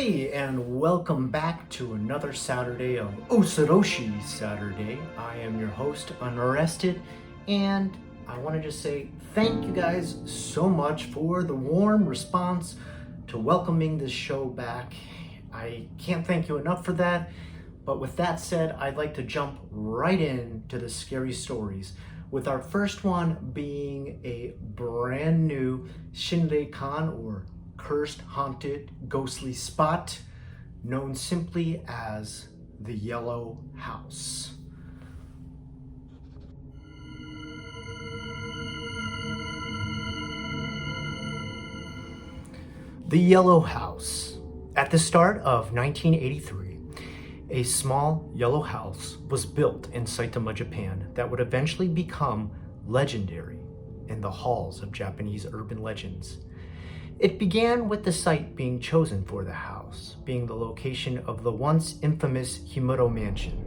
Hey, and welcome back to another Saturday of Osoroshii Saturday. I am your host, Unarrested, and I want to just say thank you guys so much for the warm response to welcoming this show back. I can't thank you enough for that, but with that said, I'd like to jump right into the scary stories, with our first one being a brand new Shinrei-kan, or cursed, haunted, ghostly spot known simply as the Yellow House. The Yellow House. At the start of 1983, a small yellow house was built in Saitama, Japan that would eventually become legendary in the halls of Japanese urban legends. It began with the site being chosen for the house, being the location of the once infamous Himuro Mansion,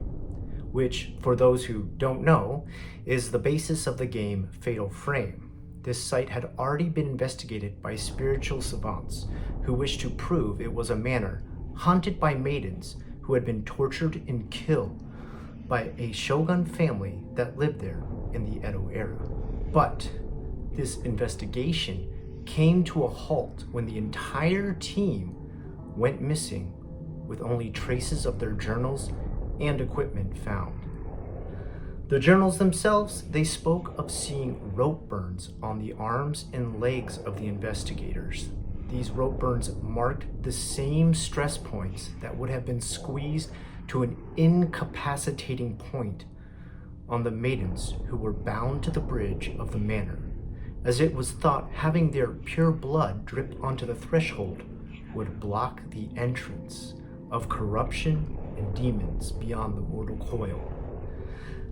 which, for those who don't know, is the basis of the game Fatal Frame. This site had already been investigated by spiritual savants who wished to prove it was a manor haunted by maidens who had been tortured and killed by a shogun family that lived there in the Edo era. But this investigation came to a halt when the entire team went missing, with only traces of their journals and equipment found. The journals themselves, they spoke of seeing rope burns on the arms and legs of the investigators. These rope burns marked the same stress points that would have been squeezed to an incapacitating point on the maidens who were bound to the bridge of the manor, as it was thought having their pure blood drip onto the threshold would block the entrance of corruption and demons beyond the mortal coil.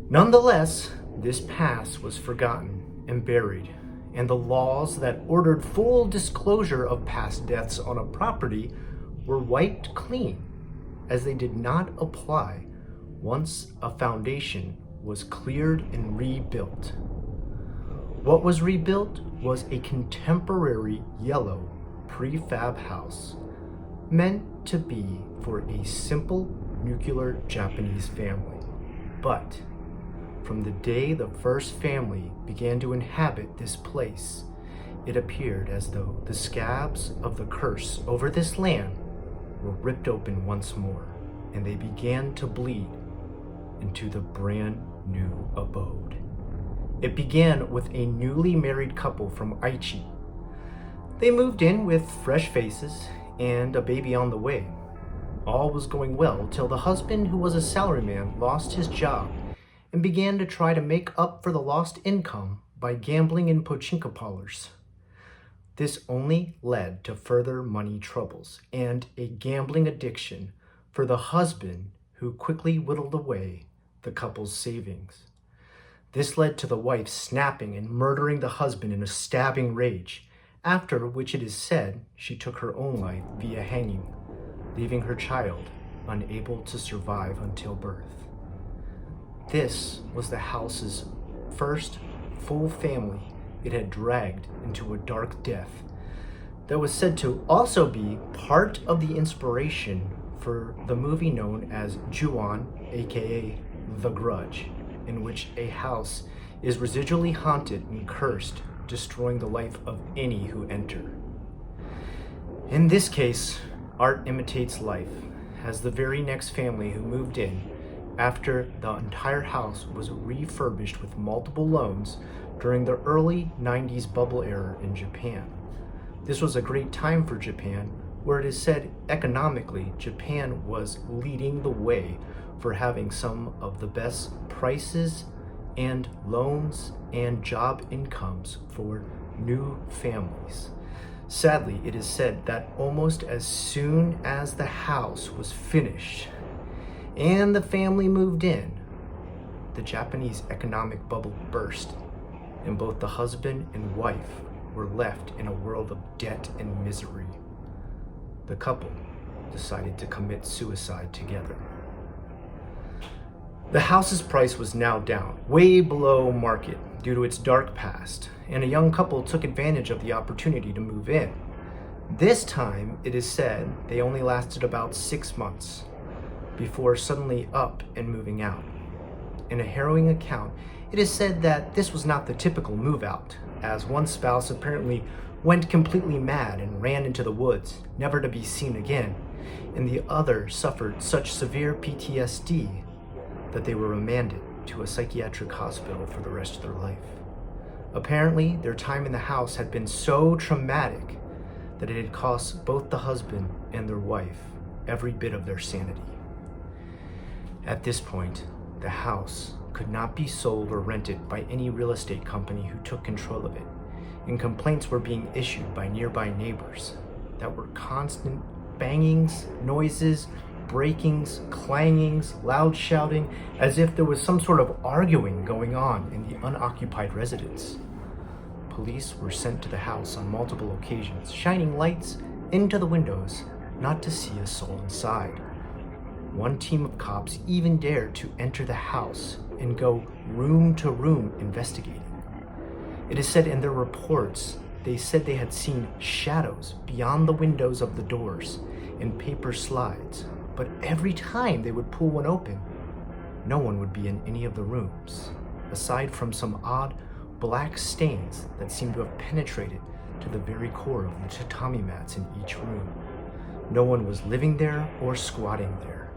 Nonetheless, this past was forgotten and buried, and the laws that ordered full disclosure of past deaths on a property were wiped clean, as they did not apply once a foundation was cleared and rebuilt. What was rebuilt was a contemporary yellow prefab house meant to be for a simple nuclear Japanese family. But from the day the first family began to inhabit this place, it appeared as though the scabs of the curse over this land were ripped open once more, and they began to bleed into the brand new abode. It began with a newly married couple from Aichi. They moved in with fresh faces and a baby on the way. All was going well till the husband, who was a salaryman, lost his job and began to try to make up for the lost income by gambling in pachinko parlors. This only led to further money troubles and a gambling addiction for the husband, who quickly whittled away the couple's savings. This led to the wife snapping and murdering the husband in a stabbing rage, after which it is said she took her own life via hanging, leaving her child unable to survive until birth. This was the house's first full family it had dragged into a dark death that was said to also be part of the inspiration for the movie known as Ju-on, aka The Grudge, in which a house is residually haunted and cursed, destroying the life of any who enter. In this case, art imitates life, as the very next family who moved in after the entire house was refurbished with multiple loans during the early 90s bubble era in Japan. This was a great time for Japan, where it is said economically Japan was leading the way for having some of the best prices and loans and job incomes for new families. Sadly, it is said that almost as soon as the house was finished and the family moved in, the Japanese economic bubble burst, and both the husband and wife were left in a world of debt and misery. The couple decided to commit suicide together. The house's price was now down, way below market due to its dark past, and a young couple took advantage of the opportunity to move in. This time, it is said, they only lasted about 6 months before suddenly up and moving out. In a harrowing account, it is said that this was not the typical move out, as one spouse apparently went completely mad and ran into the woods, never to be seen again, and the other suffered such severe PTSD that they were remanded to a psychiatric hospital for the rest of their life. Apparently, their time in the house had been so traumatic that it had cost both the husband and their wife every bit of their sanity. At this point, the house could not be sold or rented by any real estate company who took control of it, and complaints were being issued by nearby neighbors that were constant bangings, noises, breakings, clangings, loud shouting, as if there was some sort of arguing going on in the unoccupied residence. Police were sent to the house on multiple occasions, shining lights into the windows, not to see a soul inside. One team of cops even dared to enter the house and go room to room investigating. It is said in their reports, they said they had seen shadows beyond the windows of the doors and paper slides, but every time they would pull one open, no one would be in any of the rooms, aside from some odd black stains that seemed to have penetrated to the very core of the tatami mats in each room. No one was living there or squatting there.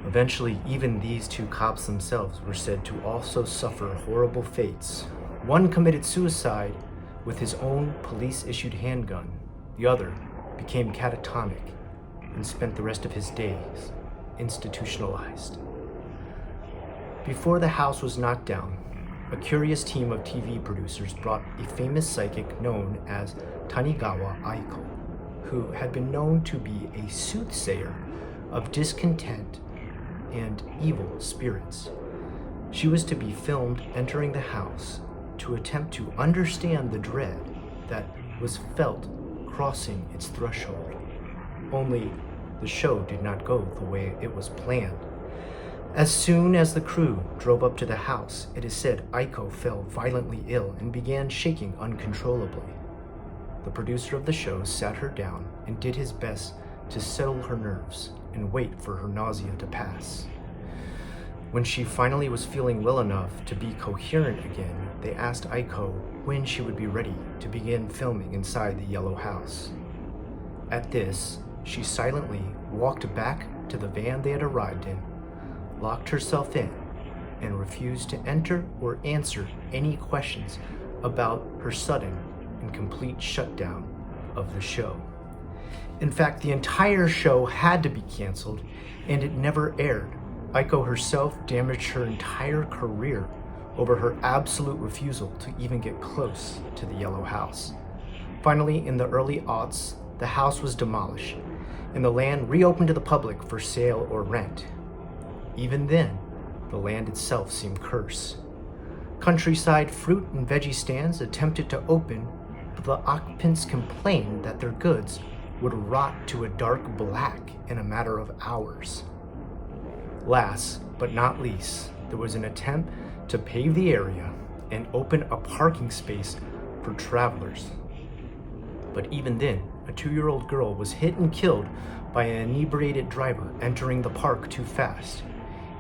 Eventually, even these two cops themselves were said to also suffer horrible fates. One committed suicide with his own police-issued handgun. The other became catatonic and spent the rest of his days institutionalized. Before the house was knocked down, a curious team of TV producers brought a famous psychic known as Tanigawa Aiko, who had been known to be a soothsayer of discontent and evil spirits. She was to be filmed entering the house to attempt to understand the dread that was felt crossing its threshold. Only the show did not go the way it was planned. As soon as the crew drove up to the house, it is said Aiko fell violently ill and began shaking uncontrollably. The producer of the show sat her down and did his best to settle her nerves and wait for her nausea to pass. When she finally was feeling well enough to be coherent again, they asked Aiko when she would be ready to begin filming inside the yellow house. At this, she silently walked back to the van they had arrived in, locked herself in, and refused to enter or answer any questions about her sudden and complete shutdown of the show. In fact, the entire show had to be canceled, and it never aired. Aiko herself damaged her entire career over her absolute refusal to even get close to the yellow house. Finally, in the early aughts, the house was demolished, and the land reopened to the public for sale or rent. Even then, the land itself seemed cursed. Countryside fruit and veggie stands attempted to open, but the occupants complained that their goods would rot to a dark black in a matter of hours. Last but not least, there was an attempt to pave the area and open a parking space for travelers. But even then, a 2-year-old girl was hit and killed by an inebriated driver entering the park too fast.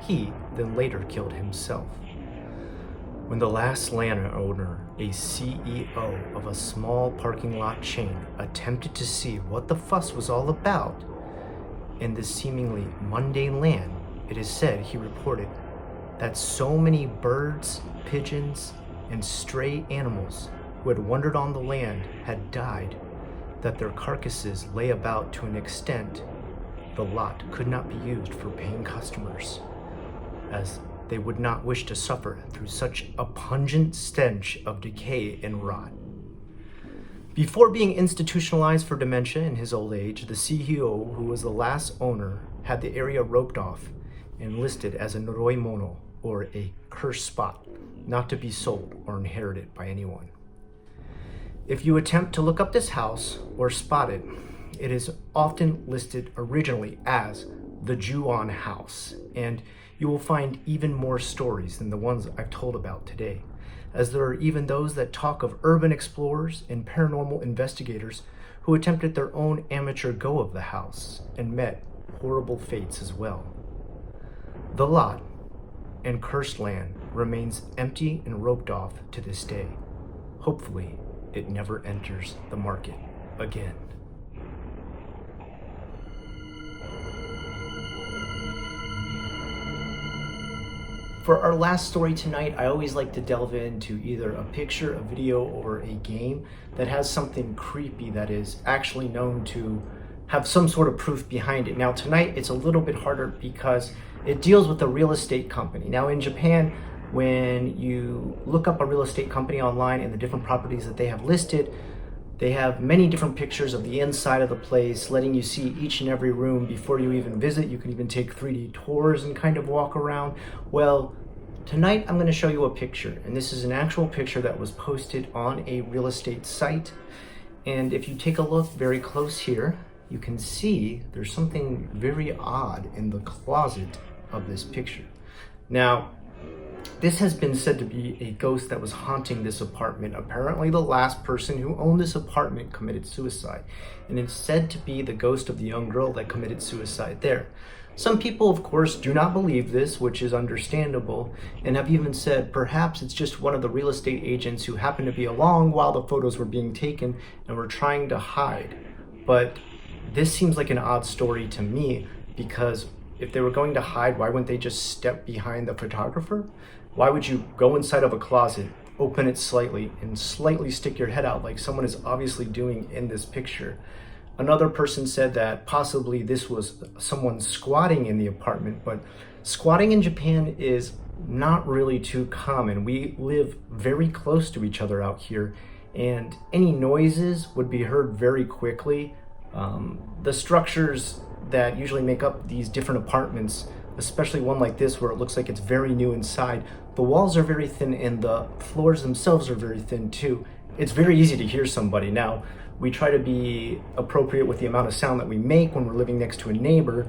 He then later killed himself. When the last landowner, a CEO of a small parking lot chain, attempted to see what the fuss was all about in this seemingly mundane land, it is said he reported that so many birds, pigeons, and stray animals who had wandered on the land had died that their carcasses lay about to an extent the lot could not be used for paying customers, as they would not wish to suffer through such a pungent stench of decay and rot. Before being institutionalized for dementia in his old age, the CEO, who was the last owner, had the area roped off and listed as a noroimono, or a cursed spot, not to be sold or inherited by anyone. If you attempt to look up this house or spot it, it is often listed originally as the Ju-on house, and you will find even more stories than the ones I've told about today, as there are even those that talk of urban explorers and paranormal investigators who attempted their own amateur go of the house and met horrible fates as well. The lot and cursed land remains empty and roped off to this day. Hopefully, it never enters the market again. For our last story tonight, I always like to delve into either a picture, a video, or a game that has something creepy that is actually known to have some sort of proof behind it. Now tonight, it's a little bit harder because it deals with a real estate company. Now in Japan, when you look up a real estate company online and the different properties that they have listed, they have many different pictures of the inside of the place, letting you see each and every room before you even visit. You can even take 3D tours and kind of walk around. Well, tonight I'm going to show you a picture, and this is an actual picture that was posted on a real estate site. And if you take a look very close here, you can see there's something very odd in the closet of this picture. Now, this has been said to be a ghost that was haunting this apartment. Apparently, the last person who owned this apartment committed suicide, and it's said to be the ghost of the young girl that committed suicide there. Some people, of course, do not believe this, which is understandable, and have even said perhaps it's just one of the real estate agents who happened to be along while the photos were being taken and were trying to hide. But this seems like an odd story to me, because if they were going to hide, why wouldn't they just step behind the photographer? Why would you go inside of a closet, open it slightly, and slightly stick your head out like someone is obviously doing in this picture? Another person said that possibly this was someone squatting in the apartment, but squatting in Japan is not really too common. We live very close to each other out here, and any noises would be heard very quickly. The structures that usually make up these different apartments, especially one like this where it looks like it's very new inside, the walls are very thin and the floors themselves are very thin too. It's very easy to hear somebody. Now, we try to be appropriate with the amount of sound that we make when we're living next to a neighbor,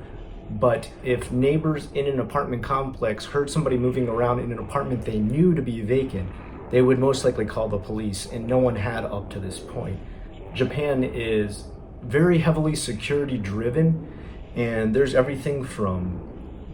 but if neighbors in an apartment complex heard somebody moving around in an apartment they knew to be vacant, they would most likely call the police, and no one had up to this point. Japan is very heavily security driven, and there's everything from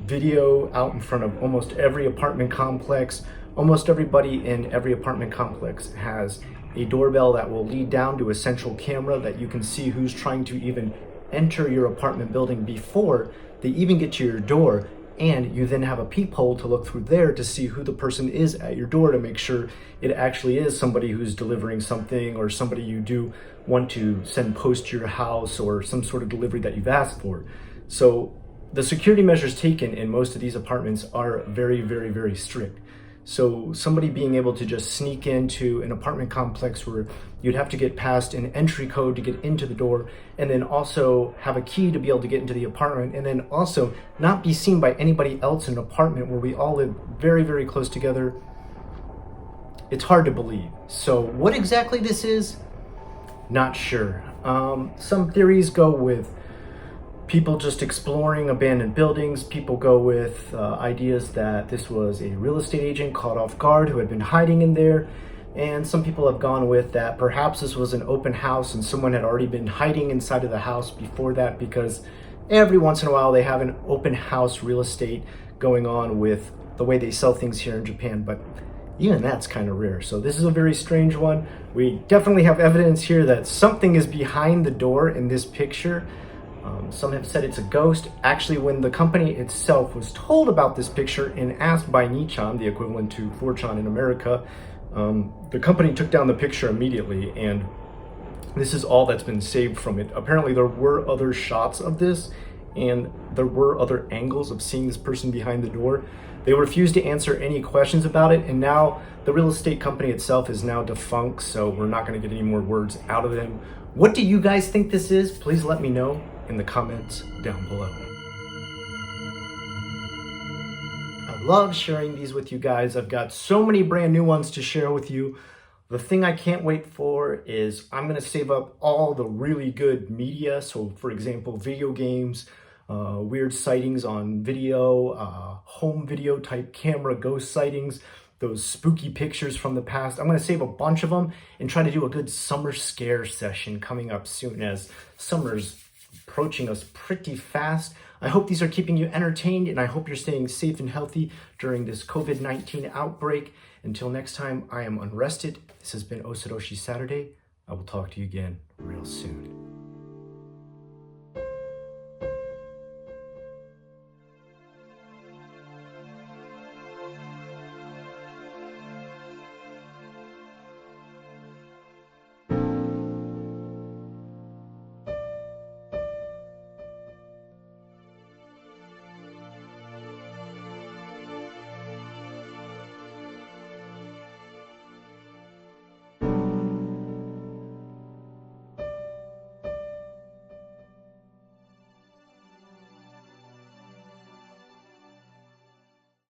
video out in front of almost every apartment complex. Almost everybody in every apartment complex has a doorbell that will lead down to a central camera that you can see who's trying to even enter your apartment building before they even get to your door. And you then have a peephole to look through there to see who the person is at your door to make sure it actually is somebody who's delivering something, or somebody you do want to send post to your house, or some sort of delivery that you've asked for. So the security measures taken in most of these apartments are very, very, very strict. So somebody being able to just sneak into an apartment complex where you'd have to get past an entry code to get into the door, and then also have a key to be able to get into the apartment, and then also not be seen by anybody else in an apartment where we all live very, very close together, it's hard to believe. So what exactly this is, not sure. Some theories go with people just exploring abandoned buildings. People go with ideas that this was a real estate agent caught off guard who had been hiding in there. And some people have gone with that perhaps this was an open house and someone had already been hiding inside of the house before that, because every once in a while they have an open house real estate going on with the way they sell things here in Japan. But even that's kind of rare. So this is a very strange one. We definitely have evidence here that something is behind the door in this picture. Some have said it's a ghost. Actually, when the company itself was told about this picture and asked by Nichan, the equivalent to 4chan in America, the company took down the picture immediately, and this is all that's been saved from it. Apparently there were other shots of this, and there were other angles of seeing this person behind the door. They refused to answer any questions about it, and now the real estate company itself is now defunct, so we're not going to get any more words out of them. What do you guys think this is? Please let me know in the comments down below. I love sharing these with you guys. I've got so many brand new ones to share with you. The thing I can't wait for is I'm going to save up all the really good media. So for example, video games, weird sightings on video, home video type camera ghost sightings. those spooky pictures from the past. I'm going to save a bunch of them and try to do a good summer scare session coming up soon, as summer's approaching us pretty fast. I hope these are keeping you entertained, and I hope you're staying safe and healthy during this COVID-19 outbreak. Until next time, I am Unrested. This has been Osoroshii Saturday. I will talk to you again real soon.